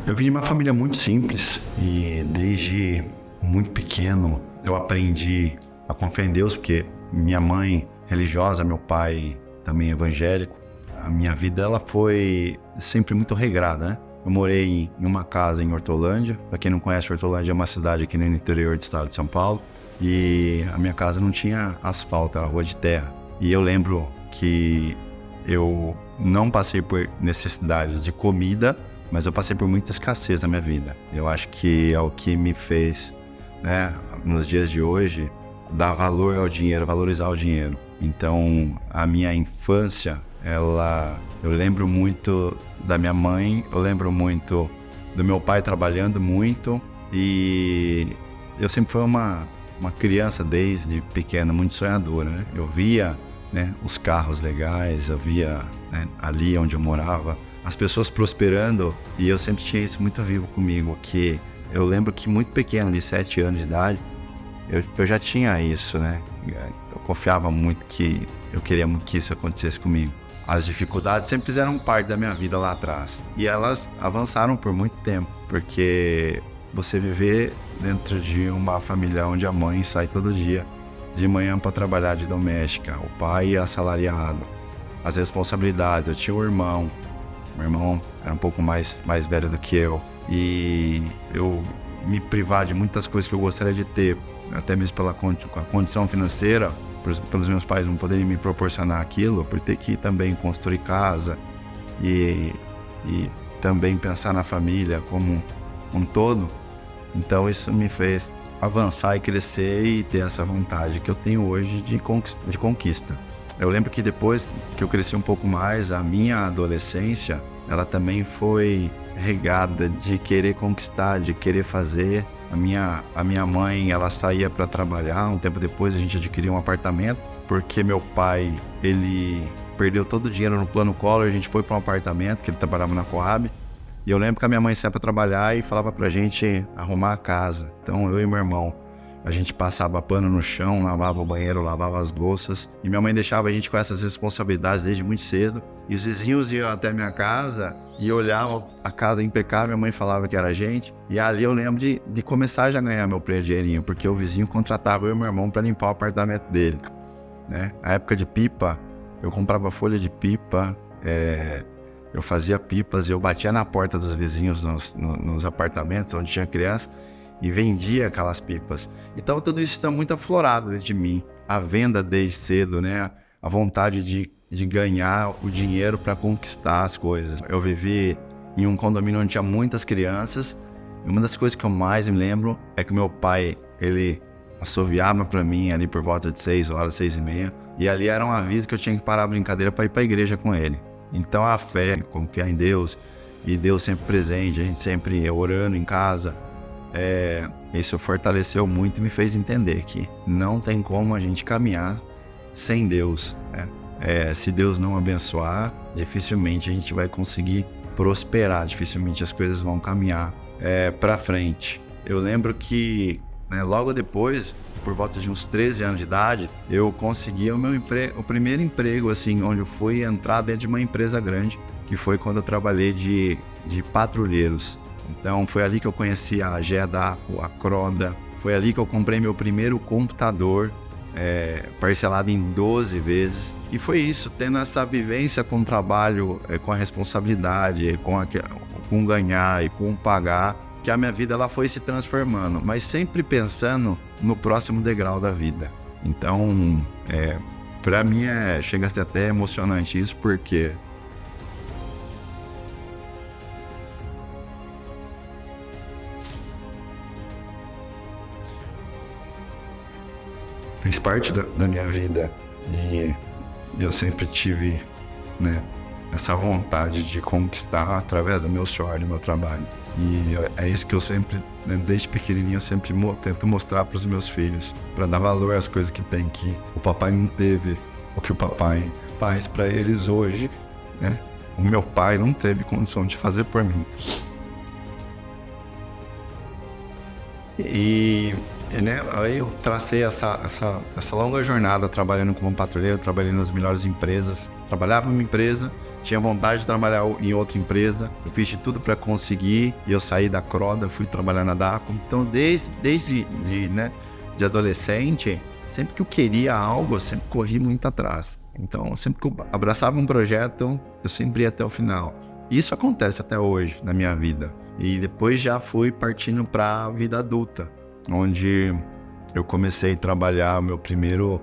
Eu vim de uma família muito simples e desde muito pequeno eu aprendi a confiar em Deus, porque minha mãe religiosa, meu pai também evangélico. A minha vida ela foi sempre muito regrada, né? Eu morei em uma casa em Hortolândia. Para quem não conhece, Hortolândia é uma cidade aqui no interior do estado de São Paulo. E a minha casa não tinha asfalto, era rua de terra. E eu lembro que eu não passei por necessidades de comida, mas eu passei por muita escassez na minha vida. Eu acho que é o que me fez, né, nos dias de hoje, dar valor ao dinheiro, valorizar o dinheiro. Então, a minha infância, eu lembro muito da minha mãe, eu lembro muito do meu pai trabalhando muito, e eu sempre fui uma criança desde pequena, muito sonhadora, né? Eu via, né, os carros legais, eu via, né, ali onde eu morava, as pessoas prosperando, e eu sempre tinha isso muito vivo comigo, que eu lembro que muito pequeno, de 7 anos de idade, eu já tinha isso, né? Eu confiava muito que eu queria muito que isso acontecesse comigo. As dificuldades sempre fizeram parte da minha vida lá atrás, e elas avançaram por muito tempo, porque você viver dentro de uma família onde a mãe sai todo dia de manhã para trabalhar de doméstica, o pai é assalariado, as responsabilidades. Eu tinha um irmão, meu irmão era um pouco mais velho do que eu, e eu me privar de muitas coisas que eu gostaria de ter, até mesmo pela condição financeira, pelos meus pais não poderem me proporcionar aquilo, por ter que também construir casa e também pensar na família como um todo. Então isso me fez avançar e crescer e ter essa vontade que eu tenho hoje de conquista. Eu lembro que depois que eu cresci um pouco mais, a minha adolescência, ela também foi regada de querer conquistar, de querer fazer. A minha mãe, ela saía para trabalhar, um tempo depois a gente adquiriu um apartamento, porque meu pai, ele perdeu todo o dinheiro no plano Collor, a gente foi para um apartamento, que ele trabalhava na Coab. E eu lembro que a minha mãe saía para trabalhar e falava pra gente arrumar a casa. Então eu e meu irmão, a gente passava pano no chão, lavava o banheiro, lavava as louças. E minha mãe deixava a gente com essas responsabilidades desde muito cedo. E os vizinhos iam até a minha casa e olhavam a casa impecável. Minha mãe falava que era a gente. E ali eu lembro de começar já a ganhar meu primeiro dinheirinho, porque o vizinho contratava eu e meu irmão para limpar o apartamento dele, né? Na época de pipa, eu comprava folha de pipa, eu fazia pipas e eu batia na porta dos vizinhos nos apartamentos onde tinha criança e vendia aquelas pipas. Então tudo isso está muito aflorado dentro de mim. A venda desde cedo, né? A vontade de ganhar o dinheiro para conquistar as coisas. Eu vivi em um condomínio onde tinha muitas crianças, e uma das coisas que eu mais me lembro é que meu pai, ele assoviava para mim ali por volta de 6 horas, 6h30, e ali era um aviso que eu tinha que parar a brincadeira para ir para a igreja com ele. Então a fé, confiar em Deus, e Deus sempre presente, a gente sempre orando em casa, isso fortaleceu muito e me fez entender que não tem como a gente caminhar sem Deus, né? Se Deus não abençoar, dificilmente a gente vai conseguir prosperar, dificilmente as coisas vão caminhar para frente. Eu lembro que, né, logo depois, por volta de uns 13 anos de idade, eu consegui o primeiro emprego, assim, onde eu fui entrar dentro de uma empresa grande, que foi quando eu trabalhei de patrulheiros. Então foi ali que eu conheci a GEDACO, a Croda, foi ali que eu comprei meu primeiro computador, parcelado em 12 vezes. E foi isso, tendo essa vivência com o trabalho, com a responsabilidade, com ganhar e com pagar, que a minha vida ela foi se transformando, mas sempre pensando no próximo degrau da vida. Então, para mim chega a ser até emocionante isso, porque fez parte da minha vida, e eu sempre tive, né, essa vontade de conquistar através do meu suor, do meu trabalho. E é isso que eu sempre, né, desde pequenininho, eu sempre tento mostrar para os meus filhos, para dar valor às coisas que tem, que o papai não teve, o que o papai faz para eles hoje, né? O meu pai não teve condição de fazer por mim. E, né, aí eu tracei essa longa jornada trabalhando como patrulheiro, trabalhei nas melhores empresas, trabalhava em uma empresa tinha vontade de trabalhar em outra empresa. Eu fiz de tudo para conseguir e eu saí da Croda, fui trabalhar na Dacom. Então, desde de adolescente, sempre que eu queria algo, eu sempre corri muito atrás. Então, sempre que eu abraçava um projeto, eu sempre ia até o final. Isso acontece até hoje na minha vida. E depois já fui partindo para a vida adulta, onde eu comecei a trabalhar. O meu primeiro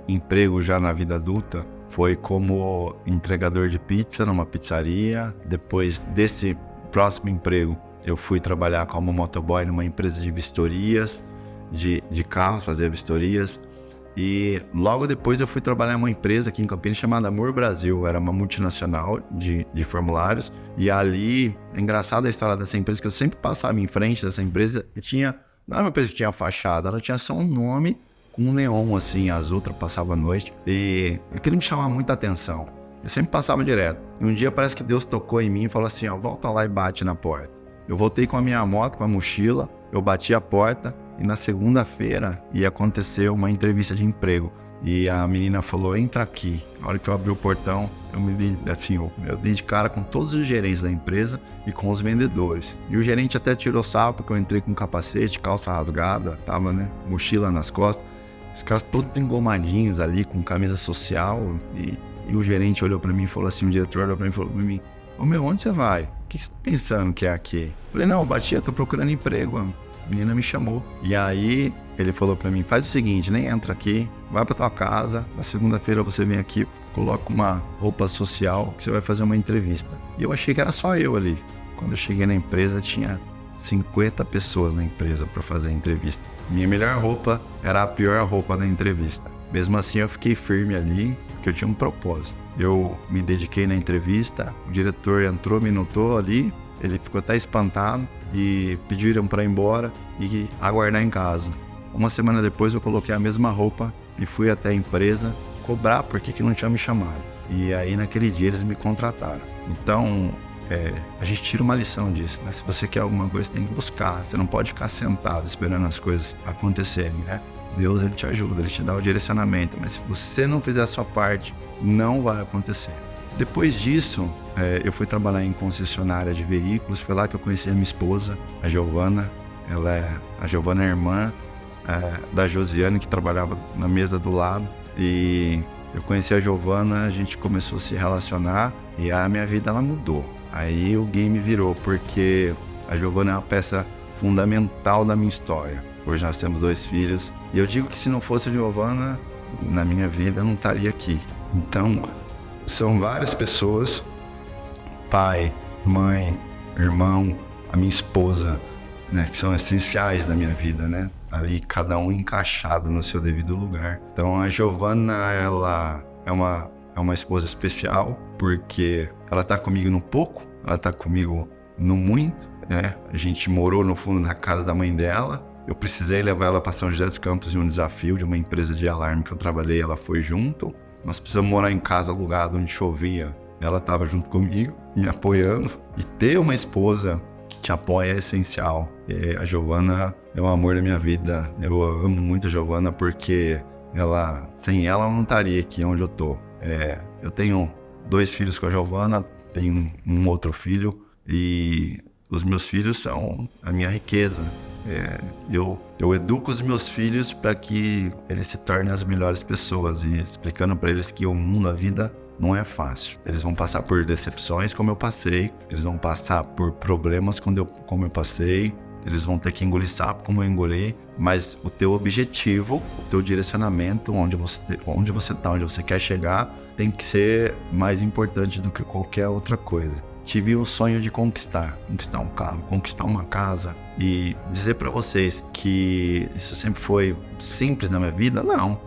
emprego já na vida adulta foi como entregador de pizza numa pizzaria. Depois desse próximo emprego, eu fui trabalhar como motoboy numa empresa de vistorias, de carros, fazer vistorias. E logo depois eu fui trabalhar em uma empresa aqui em Campinas chamada Amor Brasil. Era uma multinacional de formulários. E ali, é engraçado a história dessa empresa, que eu sempre passava em frente dessa empresa e não era uma empresa que tinha fachada, ela tinha só um nome com um neon assim, azul, passava a noite. E aquilo me chamava muita atenção. Eu sempre passava direto. E um dia parece que Deus tocou em mim e falou assim, ó, volta lá e bate na porta. Eu voltei com a minha moto, com a mochila, eu bati a porta. E na segunda-feira ia acontecer uma entrevista de emprego. E a menina falou, entra aqui. Na hora que eu abri o portão, eu dei de cara com todos os gerentes da empresa e com os vendedores. E o gerente até tirou sarro, porque eu entrei com capacete, calça rasgada, tava, mochila nas costas. Os caras todos engomadinhos ali, com camisa social. E o gerente olhou pra mim e falou assim, o diretor olhou pra mim e falou pra mim, ô meu, onde você vai? O que você tá pensando que é aqui? Eu falei, não, eu tô procurando emprego, mano. A menina me chamou. E aí, ele falou pra mim, faz o seguinte, nem entra aqui, vai pra tua casa, na segunda-feira você vem aqui, coloca uma roupa social, que você vai fazer uma entrevista. E eu achei que era só eu ali. Quando eu cheguei na empresa, tinha 50 pessoas na empresa pra fazer a entrevista. Minha melhor roupa era a pior roupa da entrevista. Mesmo assim, eu fiquei firme ali, porque eu tinha um propósito. Eu me dediquei na entrevista, o diretor entrou, me notou ali, ele ficou até espantado e pediram para ir embora e aguardar em casa. Uma semana depois eu coloquei a mesma roupa e fui até a empresa cobrar porque que não tinha me chamado. E aí naquele dia eles me contrataram. Então a gente tira uma lição disso, né? Se você quer alguma coisa, você tem que buscar. Você não pode ficar sentado esperando as coisas acontecerem, né? Deus, ele te ajuda, ele te dá o direcionamento, mas se você não fizer a sua parte, não vai acontecer. Depois disso, eu fui trabalhar em concessionária de veículos. Foi lá que eu conheci a minha esposa, a Giovana. A Giovana é irmã da Josiane, que trabalhava na mesa do lado. E eu conheci a Giovana, a gente começou a se relacionar e a minha vida ela mudou. Aí o game virou, porque a Giovana é uma peça fundamental da minha história. Hoje nós temos 2 filhos. E eu digo que se não fosse a Giovana, na minha vida eu não estaria aqui. Então, são várias pessoas, pai, mãe, irmão, a minha esposa, né, que são essenciais da minha vida, né? Ali cada um encaixado no seu devido lugar. Então a Giovana, ela é uma esposa especial, porque ela tá comigo no pouco, ela tá comigo no muito, né? A gente morou no fundo da casa da mãe dela. Eu precisei levar ela para São José dos Campos em um desafio de uma empresa de alarme que eu trabalhei, ela foi junto. Nós precisamos morar em casa alugada onde chovia. Ela estava junto comigo, me apoiando. E ter uma esposa que te apoia é essencial. E a Giovana é o amor da minha vida. Eu amo muito a Giovana porque sem ela eu não estaria aqui onde eu tô. Eu tenho 2 filhos com a Giovana, tenho um outro filho e os meus filhos são a minha riqueza. Eu educo os meus filhos para que eles se tornem as melhores pessoas e explicando para eles que o mundo, a vida, não é fácil. Eles vão passar por decepções como eu passei, eles vão passar por problemas como eu passei, eles vão ter que engolir sapo como eu engoli, mas o teu objetivo, o teu direcionamento, onde você está, onde você quer chegar, tem que ser mais importante do que qualquer outra coisa. Tive o sonho de conquistar um carro, conquistar uma casa e dizer para vocês que isso sempre foi simples na minha vida, não.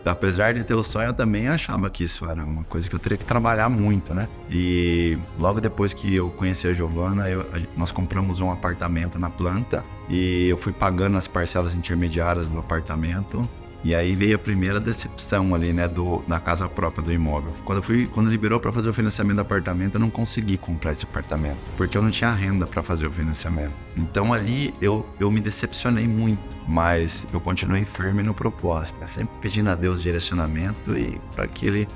Apesar de ter o sonho, eu também achava que isso era uma coisa que eu teria que trabalhar muito, né? E logo depois que eu conheci a Giovana, nós compramos um apartamento na planta e eu fui pagando as parcelas intermediárias do apartamento. E aí veio a primeira decepção ali, né, da casa própria do imóvel. Quando liberou para fazer o financiamento do apartamento, eu não consegui comprar esse apartamento, porque eu não tinha renda para fazer o financiamento. Então ali eu me decepcionei muito, mas eu continuei firme no propósito, né? Sempre pedindo a Deus direcionamento e para que Ele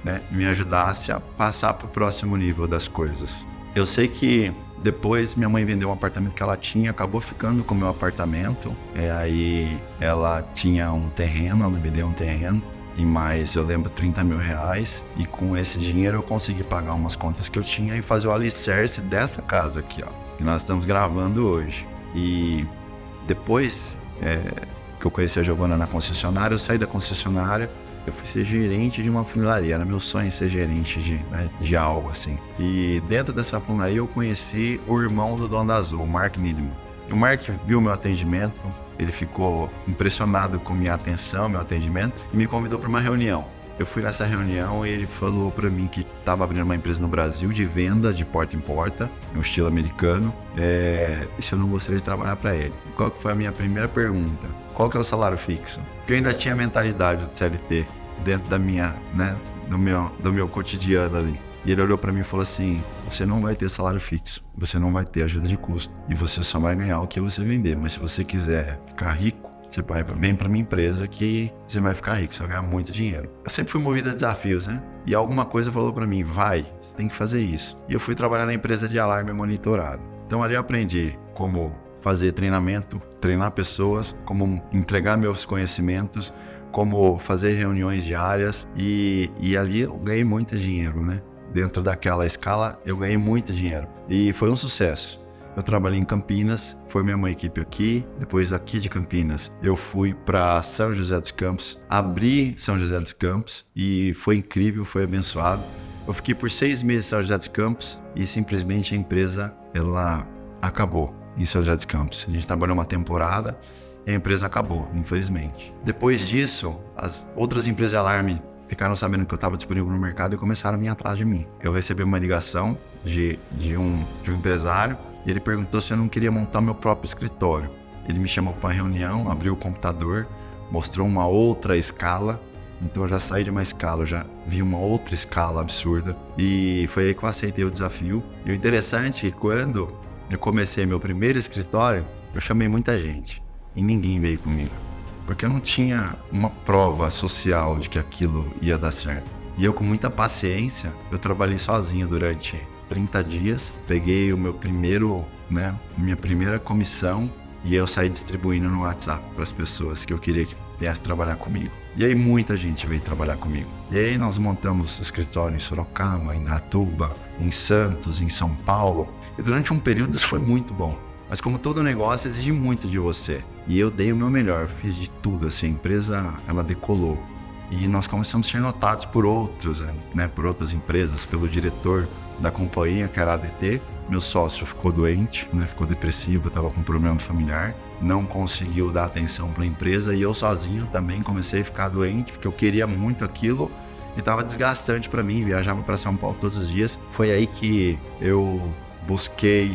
né, me ajudasse a passar para o próximo nível das coisas. Eu sei que depois minha mãe vendeu um apartamento que ela tinha, acabou ficando com o meu apartamento. Aí ela tinha um terreno, ela me deu um terreno. E mais, eu lembro, 30 mil reais. E com esse dinheiro eu consegui pagar umas contas que eu tinha e fazer o alicerce dessa casa aqui, ó, que nós estamos gravando hoje. E depois que eu conheci a Giovana na concessionária, eu saí da concessionária, eu fui ser gerente de uma funilaria. Era meu sonho ser gerente de algo assim. E dentro dessa funilaria eu conheci o irmão do dono da Azul, o Mark Niedman. O Mark viu meu atendimento, ele ficou impressionado com minha atenção, meu atendimento, e me convidou para uma reunião. Eu fui nessa reunião e ele falou para mim que estava abrindo uma empresa no Brasil de venda de porta em porta, no estilo americano, e se eu não gostaria de trabalhar para ele. Qual que foi a minha primeira pergunta? Qual que é o salário fixo? Porque eu ainda tinha a mentalidade do CLT dentro da minha, né, do meu cotidiano ali. E ele olhou para mim e falou assim: você não vai ter salário fixo, você não vai ter ajuda de custo e você só vai ganhar o que você vender. Mas se você quiser ficar rico, você vem para minha empresa que você vai ficar rico, você vai ganhar muito dinheiro. Eu sempre fui movido a desafios, né? E alguma coisa falou para mim: vai, você tem que fazer isso. E eu fui trabalhar na empresa de alarme monitorado. Então ali eu aprendi como fazer treinamento, treinar pessoas, como entregar meus conhecimentos, como fazer reuniões diárias e ali eu ganhei muito dinheiro, né? Dentro daquela escala eu ganhei muito dinheiro e foi um sucesso. Eu trabalhei em Campinas, foi minha equipe aqui. Depois aqui de Campinas eu fui para São José dos Campos, abri São José dos Campos e foi incrível, foi abençoado. Eu fiquei por 6 meses em São José dos Campos e simplesmente a empresa ela acabou em São José dos Campos. A gente trabalhou uma temporada e a empresa acabou, infelizmente. Depois disso, as outras empresas de alarme ficaram sabendo que eu estava disponível no mercado e começaram a vir atrás de mim. Eu recebi uma ligação de um empresário e ele perguntou se eu não queria montar meu próprio escritório. Ele me chamou para uma reunião, abriu o computador, mostrou uma outra escala. Então eu já saí de uma escala, eu já vi uma outra escala absurda e foi aí que eu aceitei o desafio. E o interessante é que quando eu comecei meu primeiro escritório, eu chamei muita gente e ninguém veio comigo, porque eu não tinha uma prova social de que aquilo ia dar certo. E eu, com muita paciência, eu trabalhei sozinho durante 30 dias, peguei o meu primeiro, minha primeira comissão e eu saí distribuindo no WhatsApp para as pessoas que eu queria que viesse trabalhar comigo. E aí muita gente veio trabalhar comigo. E aí nós montamos escritório em Sorocaba, em Indaiatuba, em Santos, em São Paulo. E durante um período isso foi muito bom. Mas como todo negócio exige muito de você. E eu dei o meu melhor, fiz de tudo, assim, a empresa ela decolou. E nós começamos a ser notados por outros, por outras empresas, pelo diretor da companhia, que era a ADT. Meu sócio ficou doente, ficou depressivo, estava com um problema familiar, não conseguiu dar atenção para a empresa e eu sozinho também comecei a ficar doente, porque eu queria muito aquilo e estava desgastante para mim, viajava para São Paulo todos os dias. Foi aí que eu busquei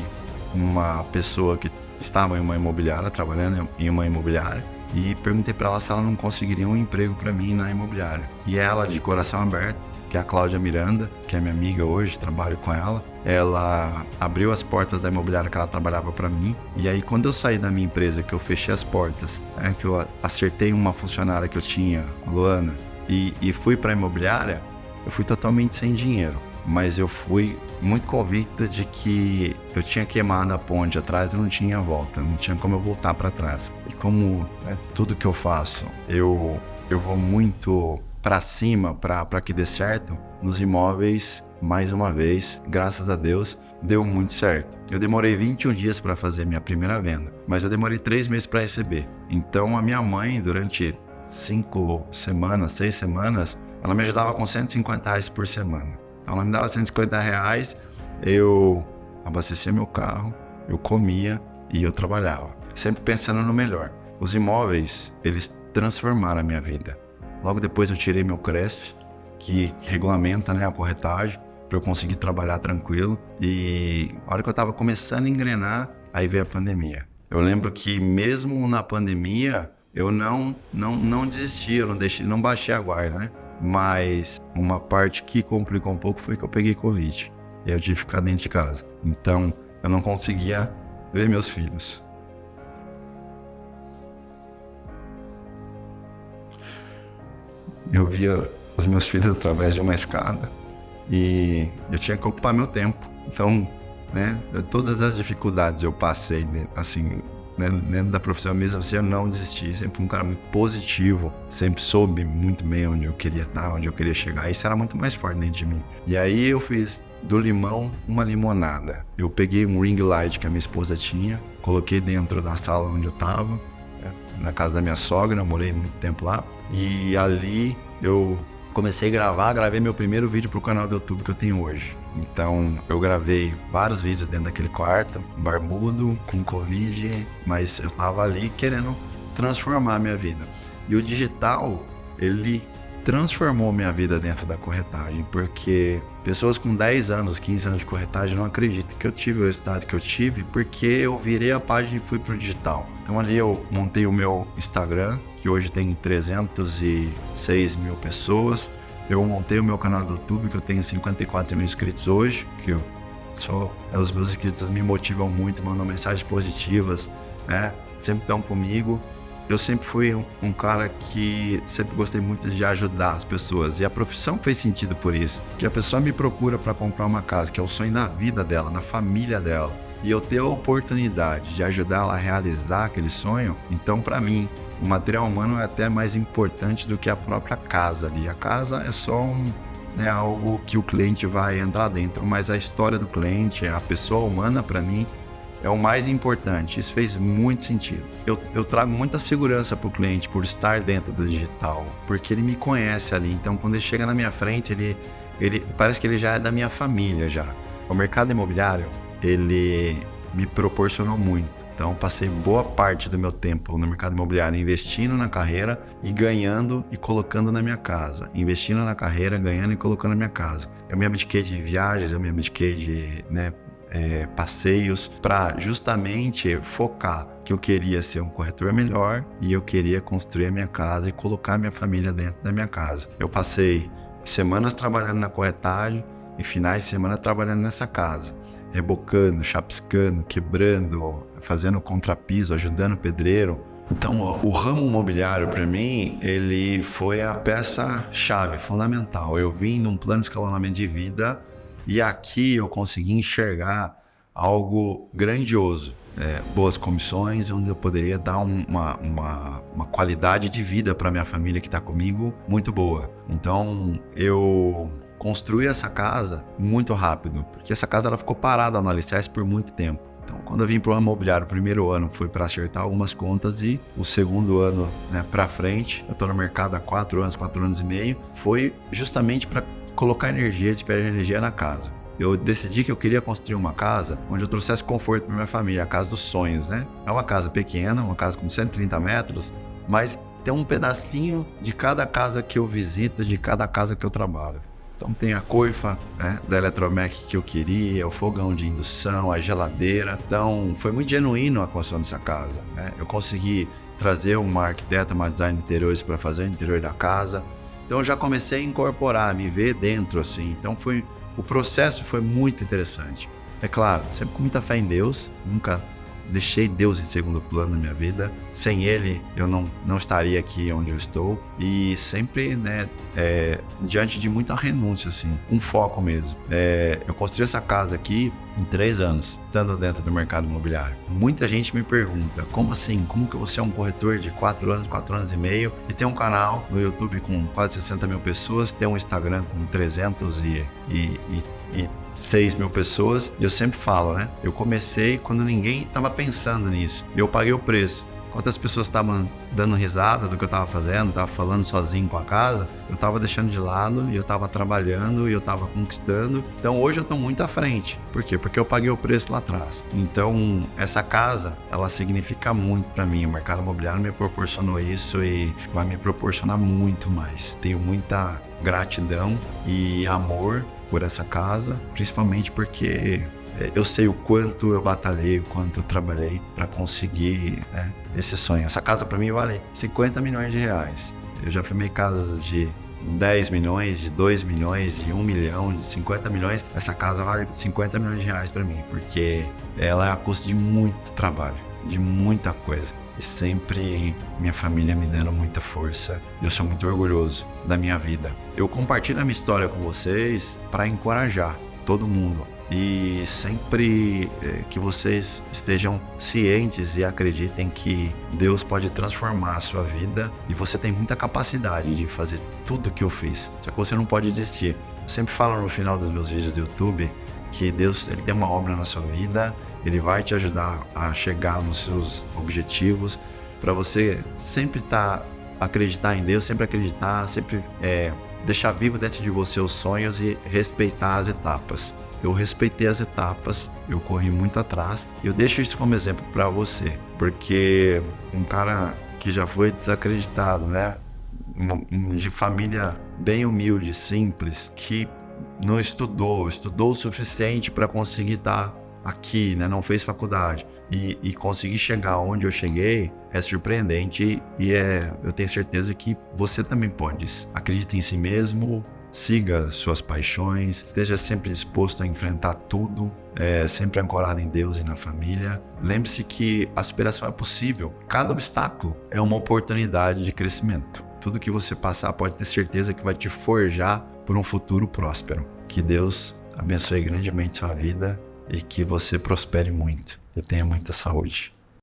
uma pessoa que estava em uma imobiliária, trabalhando em uma imobiliária, e perguntei para ela se ela não conseguiria um emprego para mim na imobiliária. E ela, de coração aberto, que é a Cláudia Miranda, que é minha amiga hoje, trabalho com ela, ela abriu as portas da imobiliária que ela trabalhava para mim. E aí, quando eu saí da minha empresa, que eu fechei as portas, que eu acertei uma funcionária que eu tinha, a Luana, e fui para a imobiliária, eu fui totalmente sem dinheiro. Mas eu fui muito convicto de que eu tinha queimado a ponte atrás e não tinha volta, não tinha como eu voltar para trás. E como tudo que eu faço, eu vou muito para cima para que dê certo, nos imóveis, mais uma vez, graças a Deus, deu muito certo. Eu demorei 21 dias para fazer minha primeira venda, mas eu demorei 3 meses para receber. Então a minha mãe, durante 5 semanas, 6 semanas, ela me ajudava com R$150 por semana. Ela me dava R$150, eu abastecia meu carro, eu comia e eu trabalhava, sempre pensando no melhor. Os imóveis, eles transformaram a minha vida. Logo depois eu tirei meu Cresce, que regulamenta a corretagem, para eu conseguir trabalhar tranquilo. E a hora que eu estava começando a engrenar, aí veio a pandemia. Eu lembro que mesmo na pandemia, eu não desisti, eu não baixei a guarda, Mas uma parte que complicou um pouco foi que eu peguei Covid. E eu tive que ficar dentro de casa. Então, eu não conseguia ver meus filhos. Eu via os meus filhos através de uma escada e eu tinha que ocupar meu tempo. Então, né, todas as dificuldades eu passei, assim, né, dentro da profissão mesmo, assim, eu não desisti. Sempre fui um cara muito positivo, sempre soube muito bem onde eu queria estar, onde eu queria chegar. Isso era muito mais forte dentro de mim. E aí eu fiz do limão uma limonada. Eu peguei um ring light que a minha esposa tinha, coloquei dentro da sala onde eu estava, na casa da minha sogra, eu morei muito tempo lá. E ali eu comecei a gravei meu primeiro vídeo pro canal do YouTube que eu tenho hoje. Então eu gravei vários vídeos dentro daquele quarto, barbudo, com Covid, mas eu tava ali querendo transformar a minha vida. E o digital, ele transformou minha vida dentro da corretagem, porque pessoas com 10 anos, 15 anos de corretagem não acreditam que eu tive o resultado que eu tive, porque eu virei a página e fui pro digital. Então ali eu montei o meu Instagram, que hoje tem 306 mil pessoas. Eu montei o meu canal do YouTube, que eu tenho 54 mil inscritos hoje, que os meus inscritos me motivam muito, mandam mensagens positivas, né? Sempre estão comigo. Eu sempre fui um cara que sempre gostei muito de ajudar as pessoas. E a profissão fez sentido por isso. Que a pessoa me procura para comprar uma casa, que é o sonho da vida dela, da família dela. E eu ter a oportunidade de ajudar ela a realizar aquele sonho, então para mim, o material humano é até mais importante do que a própria casa ali. A casa é só algo que o cliente vai entrar dentro, mas a história do cliente, a pessoa humana para mim, é o mais importante. Isso fez muito sentido. Eu trago muita segurança para o cliente por estar dentro do digital, porque ele me conhece ali. Então, quando ele chega na minha frente, ele parece que ele já é da minha família já. O mercado imobiliário, ele me proporcionou muito. Então, passei boa parte do meu tempo no mercado imobiliário investindo na carreira e ganhando e colocando na minha casa. Investindo na carreira, ganhando e colocando na minha casa. Eu me abdiquei de viagens, eu me abdiquei de passeios para justamente focar que eu queria ser um corretor melhor e eu queria construir a minha casa e colocar a minha família dentro da minha casa. Eu passei semanas trabalhando na corretagem e finais de semana trabalhando nessa casa, rebocando, chapiscando, quebrando, fazendo contrapiso, ajudando o pedreiro. Então, o ramo imobiliário para mim, ele foi a peça-chave, fundamental. Eu vim num plano de escalonamento de vida e aqui eu consegui enxergar algo grandioso, boas comissões, onde eu poderia dar uma qualidade de vida para minha família que está comigo muito boa. Então eu construí essa casa muito rápido, porque essa casa ela ficou parada no alicerce por muito tempo. Então, quando eu vim para o ramo imobiliário, o primeiro ano foi para acertar algumas contas e o segundo ano para frente, eu estou no mercado há 4 anos e meio, foi justamente para colocar energia, despejar energia na casa. Eu decidi que eu queria construir uma casa onde eu trouxesse conforto para minha família, a casa dos sonhos, né? É uma casa pequena, uma casa com 130 metros, mas tem um pedacinho de cada casa que eu visito, de cada casa que eu trabalho. Então tem a coifa da Eletromec que eu queria, o fogão de indução, a geladeira. Então foi muito genuíno a construção dessa casa, né? Eu consegui trazer uma arquiteta, uma design de interiores para fazer o interior da casa. Então eu já comecei a incorporar, me ver dentro assim. Então o processo foi muito interessante. É claro, sempre com muita fé em Deus, nunca deixei Deus em segundo plano na minha vida. Sem Ele, eu não estaria aqui onde eu estou. E sempre, diante de muita renúncia, assim, com foco mesmo. Eu construí essa casa aqui em 3 anos, estando dentro do mercado imobiliário. Muita gente me pergunta, como assim? Como que você é um corretor de 4 anos e meio e tem um canal no YouTube com quase 60 mil pessoas, tem um Instagram com 306 mil pessoas? E eu sempre falo, né? Eu comecei quando ninguém estava pensando nisso. E eu paguei o preço. Quantas pessoas estavam dando risada do que eu estava fazendo, estava falando sozinho com a casa, eu estava deixando de lado e eu estava trabalhando e eu estava conquistando. Então hoje eu estou muito à frente. Por quê? Porque eu paguei o preço lá atrás. Então essa casa, ela significa muito para mim. O mercado imobiliário me proporcionou isso e vai me proporcionar muito mais. Tenho muita gratidão e amor por essa casa, principalmente porque eu sei o quanto eu batalhei, o quanto eu trabalhei para conseguir esse sonho. Essa casa para mim vale 50 milhões de reais. Eu já filmei casas de 10 milhões, de 2 milhões, de 1 milhão, de 50 milhões. Essa casa vale 50 milhões de reais para mim, porque ela é a custo de muito trabalho, de muita coisa. e sempre minha família me dando muita força. Eu sou muito orgulhoso da minha vida. Eu compartilho a minha história com vocês para encorajar todo mundo. E sempre que vocês estejam cientes e acreditem que Deus pode transformar a sua vida e você tem muita capacidade de fazer tudo o que eu fiz. Só que você não pode desistir. Eu sempre falo no final dos meus vídeos do YouTube que Deus ele tem uma obra na sua vida, Ele vai te ajudar a chegar nos seus objetivos, para você sempre acreditar em Deus, sempre acreditar, sempre deixar vivo dentro de você os sonhos e respeitar as etapas. Eu respeitei as etapas, eu corri muito atrás. Eu deixo isso como exemplo para você, porque um cara que já foi desacreditado, né? De família bem humilde, simples, que não estudou o suficiente para conseguir estar aqui, né? Não fez faculdade e conseguir chegar onde eu cheguei é surpreendente e eu tenho certeza que você também pode. Acredite em si mesmo. Siga suas paixões, esteja sempre disposto a enfrentar tudo, sempre ancorado em Deus e na família. Lembre-se que a superação é possível. Cada obstáculo é uma oportunidade de crescimento. Tudo que você passar pode ter certeza que vai te forjar por um futuro próspero. Que Deus abençoe grandemente sua vida e que você prospere muito e tenha muita saúde.